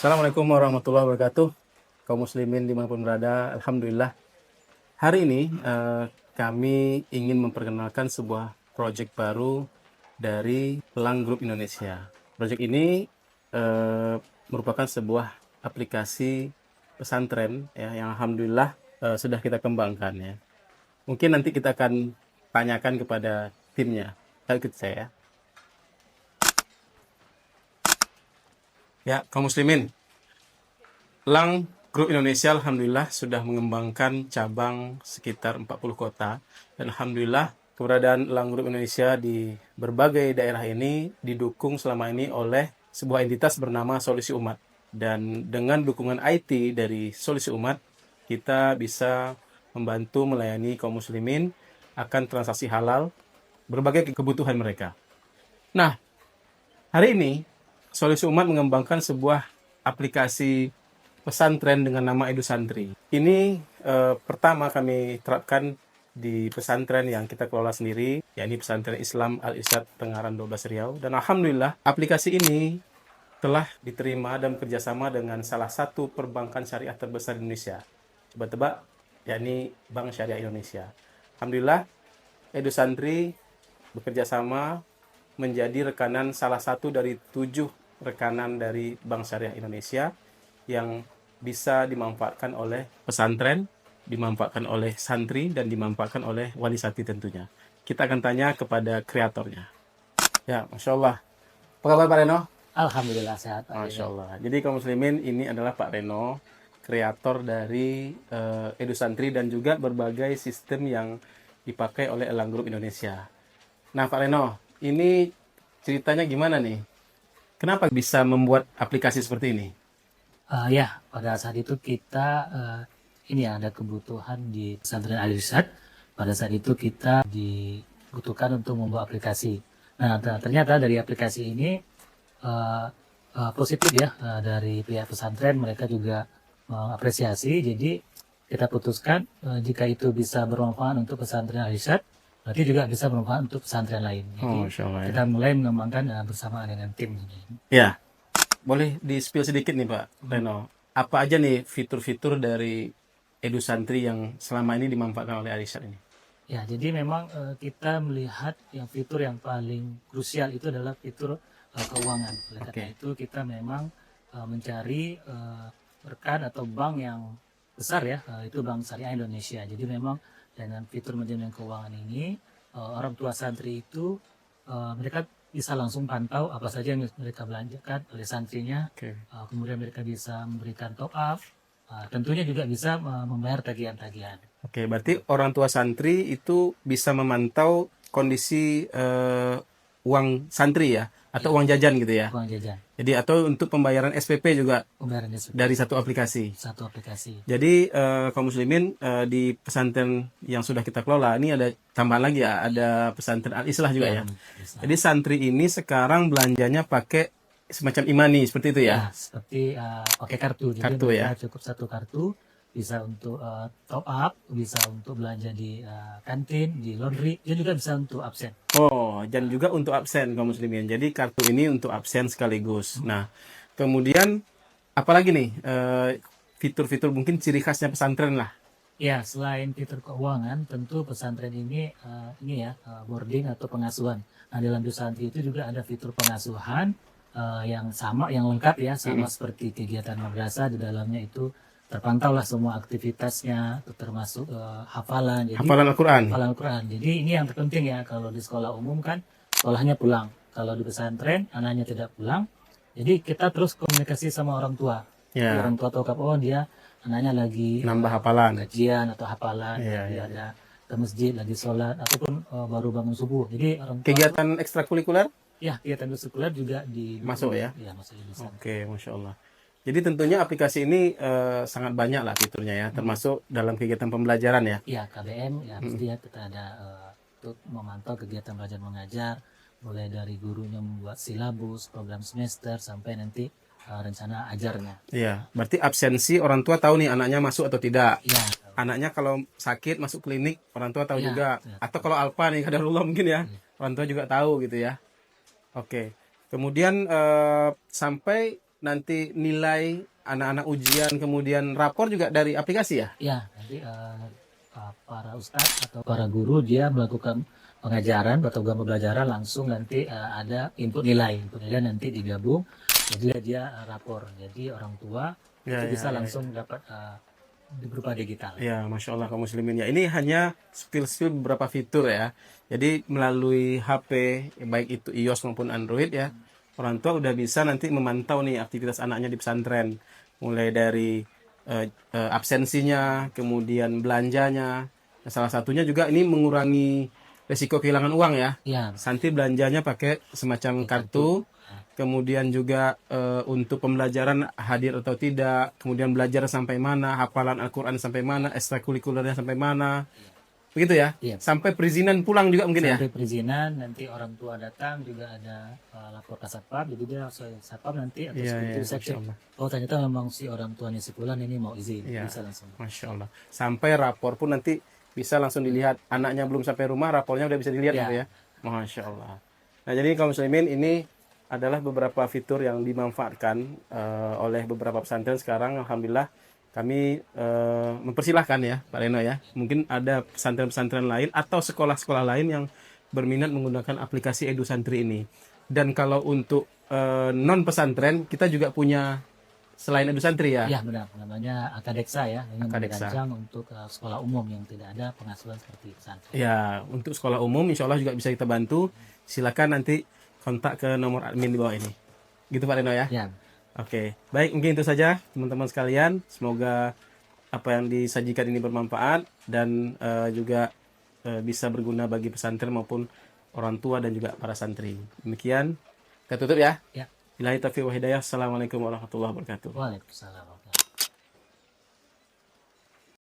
Assalamualaikum warahmatullahi wabarakatuh. Kaum muslimin dimanapun berada, Alhamdulillah. Hari ini kami ingin memperkenalkan sebuah proyek baru dari Pelang Group Indonesia. Proyek ini eh, merupakan sebuah aplikasi pesantren ya, yang Alhamdulillah sudah kita kembangkan ya. Mungkin nanti kita akan tanyakan kepada timnya. Ikut saya ya. Ya, kaum muslimin, Lang Group Indonesia Alhamdulillah sudah mengembangkan cabang sekitar 40 kota. Dan Alhamdulillah keberadaan Lang Group Indonesia di berbagai daerah ini didukung selama ini oleh sebuah entitas bernama Solusi Umat. Dan dengan dukungan IT dari Solusi Umat, kita bisa membantu melayani kaum muslimin akan transaksi halal berbagai kebutuhan mereka. Nah, hari ini Solusi Umat mengembangkan sebuah aplikasi pesantren dengan nama Edu Santri. Ini pertama kami terapkan di pesantren yang kita kelola sendiri, yakni Pesantren Islam Al-Irsyad Tengaran 12 Riau. Dan Alhamdulillah, aplikasi ini telah diterima dan bekerjasama dengan salah satu perbankan syariah terbesar di Indonesia. Coba tebak, yakni Bank Syariah Indonesia. Alhamdulillah, Edu Santri bekerjasama menjadi rekanan salah satu dari 7 rekanan dari Bank Syariah Indonesia yang bisa dimanfaatkan oleh pesantren, dimanfaatkan oleh santri, dan dimanfaatkan oleh wali santri tentunya. Kita akan tanya kepada kreatornya. Ya, Masya Allah. Apa kabar Pak Reno? Alhamdulillah sehat. Masya Allah. Jadi kaum muslimin, ini adalah Pak Reno, kreator dari Edu Santri dan juga berbagai sistem yang dipakai oleh Elang Group Indonesia. Nah Pak Reno, ini ceritanya gimana nih? Kenapa bisa membuat aplikasi seperti ini? Ya, pada saat itu kita ini ya, ada kebutuhan di pesantren Al Irsyad. Pada saat itu kita dibutuhkan untuk membuat aplikasi. Nah, ternyata dari aplikasi ini eh, positif ya, dari pihak pesantren mereka juga mengapresiasi. Jadi kita putuskan jika itu bisa bermanfaat untuk pesantren Al Irsyad, berarti juga bisa bermanfaat untuk pesantren lain. Jadi Oh, Masya Allah ya. kita mulai mengembangkan bersama dengan tim. Ya, boleh di-spill sedikit nih Pak Reno. Apa aja nih fitur-fitur dari Edu Santri yang selama ini dimanfaatkan oleh Alisyad ini? Ya, jadi memang kita melihat yang fitur yang paling krusial itu adalah fitur keuangan. Oleh karena Oke. itu kita memang mencari rekan atau bank yang besar ya, itu Bank Syariah Indonesia. Jadi memang dengan fitur manajemen keuangan ini, orang tua santri itu mereka bisa langsung pantau apa saja yang mereka belanjakan oleh santrinya. Oke. Kemudian mereka bisa memberikan top up, tentunya juga bisa membayar tagihan-tagihan. Oke, berarti orang tua santri itu bisa memantau kondisi uang santri ya, atau Ya, uang jajan gitu ya. uang jajan. Jadi atau untuk pembayaran SPP juga Pembayarannya seperti dari satu aplikasi. satu aplikasi. Jadi kaum muslimin di pesantren yang sudah kita kelola ini ada tambahan lagi ya, ada pesantren Al-Islah juga ya. Bisa. Jadi santri ini sekarang belanjanya pakai semacam imani seperti itu ya. Ya, seperti pakai kartu. Jadi Kartu mereka ya. cukup satu kartu, bisa untuk top up, bisa untuk belanja di kantin, di laundry, dan juga bisa untuk absen. Oh, dan juga untuk absen kaum muslimin. Jadi kartu ini untuk absen sekaligus. Nah, kemudian apalagi nih fitur-fitur mungkin ciri khasnya pesantren lah. Ya, selain fitur keuangan, tentu pesantren ini ya boarding atau pengasuhan. Nah, dalam pesantren itu juga ada fitur pengasuhan yang sama, yang lengkap ya, sama seperti kegiatan madrasah. Di dalamnya itu terpantau lah semua aktivitasnya, termasuk hafalan. Jadi Hafalan Al-Quran. hafalan Al-Quran. Jadi ini yang terpenting ya, kalau di sekolah umum kan sekolahnya pulang. Kalau di pesantren anaknya tidak pulang, jadi kita terus komunikasi sama orang tua. Jadi Ya, orang tua tahu kapan, oh dia anaknya lagi nambah hafalan. kajian atau hafalan, Iya, lagi iya. ada ke masjid, lagi sholat, ataupun baru bangun subuh. Jadi orang tua Kegiatan ekstrakurikuler ya kegiatan sekuler juga di masuk ya. ya masuk di sana. Oke, Masya Allah. Jadi tentunya aplikasi ini sangat banyak lah fiturnya ya, termasuk dalam kegiatan pembelajaran ya. Ya KBM ya pasti ya kita ada untuk memantau kegiatan belajar mengajar, mulai dari gurunya membuat silabus, program semester sampai nanti rencana ajarnya. Iya, berarti absensi orang tua tahu nih anaknya masuk atau tidak. Ya, Anaknya kalau sakit masuk klinik, orang tua tahu Iya, juga. iya. Atau kalau alpa nih, kadarullah mungkin ya, orang tua juga tahu gitu ya. Oke. Kemudian sampai nanti nilai anak-anak ujian kemudian rapor juga dari aplikasi ya? Ya, nanti para ustadz atau para guru dia melakukan pengajaran atau pembelajaran langsung nanti ada input nilai nanti digabung jadi dia rapor. Jadi orang tua Ya, itu ya, bisa ya, langsung dapat berupa digital. Ya, Masya Allah kaum muslimin ya. Ini hanya skill-skill beberapa fitur ya. Jadi melalui HP, baik itu iOS maupun Android ya, orang tua udah bisa nanti memantau nih aktivitas anaknya di pesantren. Mulai dari absensinya, kemudian belanjanya. Nah, salah satunya juga ini mengurangi resiko kehilangan uang ya. Ya, Santi belanjanya pakai semacam kartu, kemudian juga untuk pembelajaran hadir atau tidak, kemudian belajar sampai mana, hafalan Al-Quran sampai mana, ekstrakurikulernya sampai mana, begitu ya? Iya. Sampai perizinan pulang juga mungkin ya? sampai perizinan nanti orang tua datang juga ada lapor ke satpam, jadi dia satpam nanti atau Iya, security iya, section. Masya Allah. Oh ternyata memang si orang tuanya si Fulan ini mau izin, Iya. bisa langsung. Masya Allah. Sampai rapor pun nanti bisa langsung dilihat. Anaknya belum sampai rumah, rapornya udah bisa dilihat Ya. gitu ya? Masya Allah. Nah, jadi kaum muslimin ini adalah beberapa fitur yang dimanfaatkan oleh beberapa pesantren sekarang. Alhamdulillah kami mempersilahkan ya Pak Reno ya. Mungkin ada pesantren-pesantren lain atau sekolah-sekolah lain yang berminat menggunakan aplikasi Edu Santri ini. Dan kalau untuk non pesantren kita juga punya selain Edu Santri ya. Ya benar, namanya Akadeksa ya, yang Akadeksa. dirancang untuk sekolah umum yang tidak ada pengasuhan seperti pesantren. Ya, untuk sekolah umum insya Allah juga bisa kita bantu. Silakan nanti kontak ke nomor admin di bawah ini. Gitu Pak Reno ya. Ya, Oke, baik mungkin itu saja teman-teman sekalian. Semoga apa yang disajikan ini bermanfaat dan juga bisa berguna bagi pesantren maupun orang tua dan juga para santri. Demikian, kita tutup ya. ya. Billahi taufiq wa hidayah. Assalamualaikum warahmatullahi wabarakatuh. Waalaikumsalam.